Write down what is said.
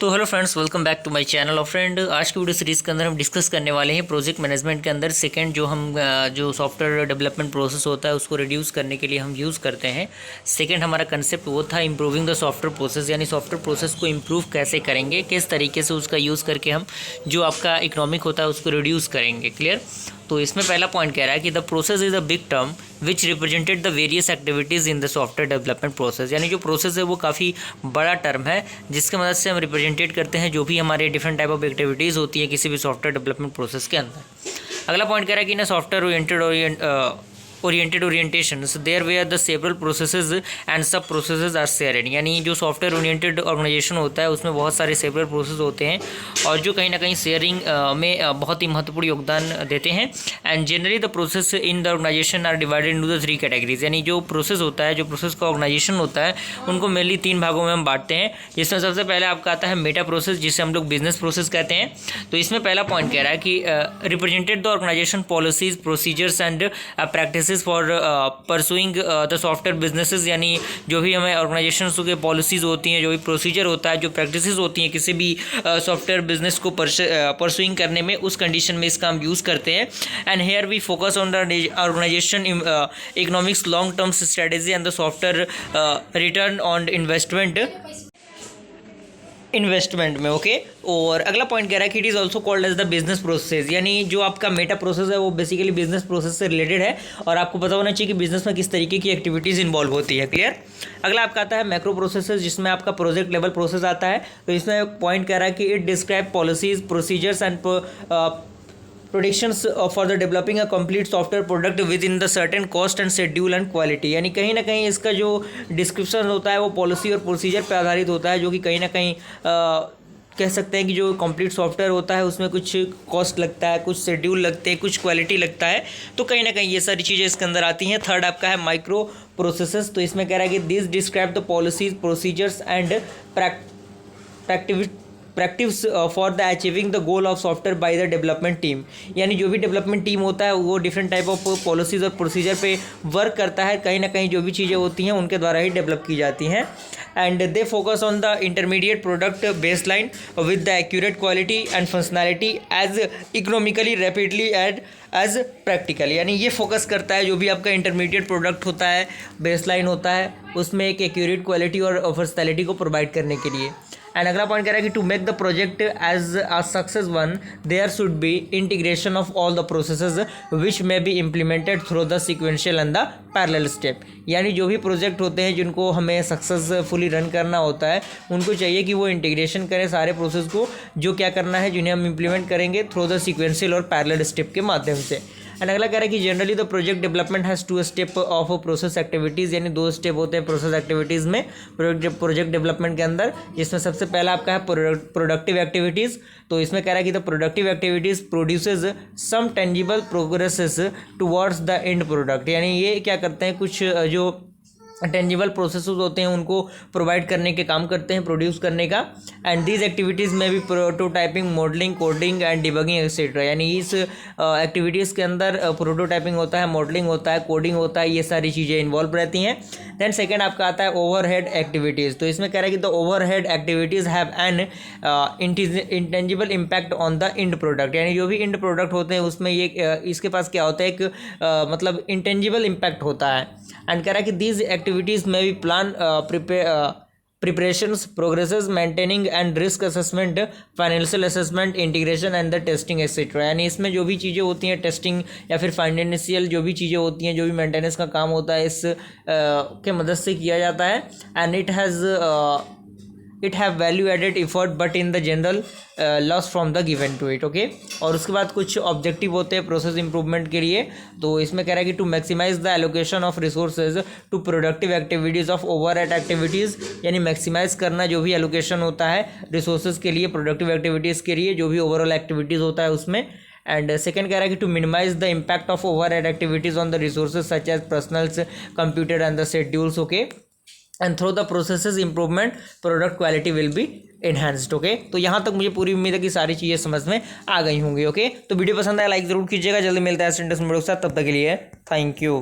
तो hello friends, welcome back to my channel. और friend, आज की वीडियो सीरीज़ के अंदर हम डिस्कस करने वाले हैं प्रोजेक्ट मैनेजमेंट के अंदर सेकंड जो सॉफ्टवेयर डेवलपमेंट प्रोसेस होता है उसको रिड्यूस करने के लिए हम यूज़ करते हैं। सेकंड हमारा कंसेप्ट वो था इम्प्रूविंग द सॉफ्टवेयर प्रोसेस, यानी सॉफ्टवेयर प्रोसेस को इम्प्रूव कैसे करेंगे, किस तरीके से उसका यूज़ करके हम जो आपका इकोनॉमिक होता है उसको रिड्यूस करेंगे। क्लियर। तो इसमें पहला पॉइंट कह रहा है कि the process is a big term which represented the various activities in the software development process. यानी जो प्रोसेस है वो काफ़ी बड़ा टर्म है जिसके मदद से हम रिप्रेजेंटेट करते हैं जो भी हमारे डिफरेंट टाइप ऑफ एक्टिविटीज़ होती हैं किसी भी सॉफ्टवेयर डेवलपमेंट प्रोसेस के अंदर। अगला पॉइंट कह रहा है कि ना software oriented orientations there where the several processes and sub processes are shared। यानी जो सॉफ्टवेयर ओरिएंटेड ऑर्गेनाइजेशन होता है उसमें बहुत सारे सेवरल प्रोसेस होते हैं और जो कहीं ना कहीं शेयरिंग में बहुत ही महत्वपूर्ण योगदान देते हैं। And generally the process in the organization are divided into the 3 categories. यानी जो प्रोसेस होता है, जो प्रोसेस का ऑर्गेनाइजेशन होता है, उनको मेनली 3 भागों में हम बांटते हैं। जिसमें सबसे पहले आपका आता है मेटा प्रोसेस, जिसे हम लोग बिजनेस प्रोसेस कहते हैं। तो इसमें पहला पॉइंट कह रहा है कि represented the organization policies procedures and practice for pursuing the software businesses. यानी जो भी हमें ऑर्गेनाइजेशन के पॉलिसीज़ होती हैं, जो भी प्रोसीजर होता है, जो प्रैक्टिसेस होती हैं किसी भी सॉफ्टवेयर बिजनेस को परसुइंग करने में, उस कंडीशन में इसका हम यूज़ करते हैं। And here we focus on the organization economics long term strategy and the software return on investment में। ओके। और अगला पॉइंट कह रहा है कि it is also called as the business process. यानी जो आपका मेटा प्रोसेस है वो बेसिकली बिजनेस प्रोसेस से रिलेटेड है और आपको पता होना चाहिए कि बिजनेस में किस तरीके की एक्टिविटीज़ इन्वॉल्व होती है। क्लियर। अगला आपका आता है मैक्रो प्रोसेसेस, जिसमें आपका प्रोजेक्ट लेवल प्रोसेस आता है। तो इसमें पॉइंट कह रहा है कि it describe policies procedures and predictions for the developing a complete software product with in the certain cost and schedule and quality. यानी कहीं ना कहीं इसका जो डिस्क्रिप्शन होता है वो पॉलिसी और प्रोसीजर पर आधारित होता है, जो कि कहीं ना कहीं कह सकते हैं कि जो कंप्लीट सॉफ्टवेयर होता है उसमें कुछ कॉस्ट लगता है, कुछ शेड्यूल लगते हैं, कुछ क्वालिटी लगता है। तो कहीं ना कहीं ये सारी चीज़ें इसके अंदर आती हैं। थर्ड आपका है माइक्रो प्रोसेसेस। तो इसमें कह रहा है कि this describe the policies procedures and practice for the achieving the goal of software by the development team. यानी जो भी डेवलपमेंट टीम होता है वो डिफरेंट टाइप ऑफ पॉलिसीज और प्रोसीजर पे वर्क करता है। कहीं ना कहीं जो भी चीज़ें होती हैं उनके द्वारा ही डेवलप की जाती हैं। And they focus on the intermediate product base line with the accurate quality and functionality as economically rapidly and as practical. यानी ये फोकस करता है जो भी आपका इंटरमीडिएट प्रोडक्ट होता है, बेस लाइन होता है, उसमें एक एक्यूरेट क्वालिटी और फंक्शनैलिटी को प्रोवाइड करने के लिए। एंड अगला पॉइंट कह रहा है कि to make the project as a success one there should be integration of all the processes which may be implemented through the sequential and the parallel step. यानी जो भी प्रोजेक्ट होते हैं जिनको हमें सक्सेसफुली रन करना होता है उनको चाहिए कि वो इंटीग्रेशन करें सारे प्रोसेस को, जो क्या करना है, जिन्हें हम इम्प्लीमेंट करेंगे थ्रू द सिक्वेंशियल और पैरेलल स्टेप के माध्यम से। एंड अगला कह रहा है कि generally the project development has 2 step of process activities. यानी 2 स्टेप होते हैं प्रोसेस एक्टिविटीज़ में प्रोजेक्ट डेवलपमेंट के अंदर, जिसमें सबसे पहला आपका है प्रोडक्टिव एक्टिविटीज़। तो इसमें कह रहा है कि the productive activities produces some tangible progresses towards the end product. यानी ये क्या करते हैं, कुछ जो टेंजिबल प्रोसेस होते हैं उनको प्रोवाइड करने के काम करते हैं, प्रोड्यूस करने का। एंड दीज एक्टिविटीज़ में भी prototyping, modelling, coding and debugging etcetera. यानी इस एक्टिविटीज़ के अंदर प्रोटोटाइपिंग होता है, मॉडलिंग होता है, कोडिंग होता है, ये सारी चीज़ें इन्वॉल्व रहती हैं। देन सेकेंड आपका आता है ओवरहेड एक्टिविटीज़। तो इसमें कह रहा है कि the overhead activities have an intangible impact on the end product. यानी जो भी एंड प्रोडक्ट होते हैं उसमें ये इसके पास क्या होता है, एक मतलब इंटेंजिबल इम्पैक्ट होता है। एंड कह रहा है कि दीज एक्टिविटीज़ में भी plan preparations, progresses, maintaining and risk assessment, financial assessment, integration and the testing etcetera. यानी इसमें जो भी चीज़ें होती हैं, टेस्टिंग या फिर फाइनेंशियल जो भी चीज़ें होती हैं, जो भी मेंटेनेंस का काम होता है, इस के मदद से किया जाता है। And it have value added effort but in the general loss from the given to it. Okay. और उसके बाद कुछ ऑब्जेक्टिव होते हैं प्रोसेस इंप्रूवमेंट के लिए। तो इसमें कह रहा है कि to maximize the allocation of resources to productive activities of overhead activities. यानी मैक्सिमाइज करना जो भी एलोकेशन होता है रिसोर्सेज के लिए, प्रोडक्टिव एक्टिविटीज़ के लिए, जो भी ओवरऑल एक्टिविटीज़ होता है उसमें। एंड सेकेंड कह रहा है कि to minimize the impact of overhead activities on the resources such as personals, computer and the schedules. Okay. And through the processes improvement product quality will be enhanced. Okay. तो यहाँ तक मुझे पूरी उम्मीद है कि सारी चीज़ें समझ में आ गई होंगी। ओके। तो वीडियो पसंद आया लाइक ज़रूर कीजिएगा। जल्दी मिलता है इंटरेस्टिंग वीडियो के साथ, तब तक के लिए थैंक यू।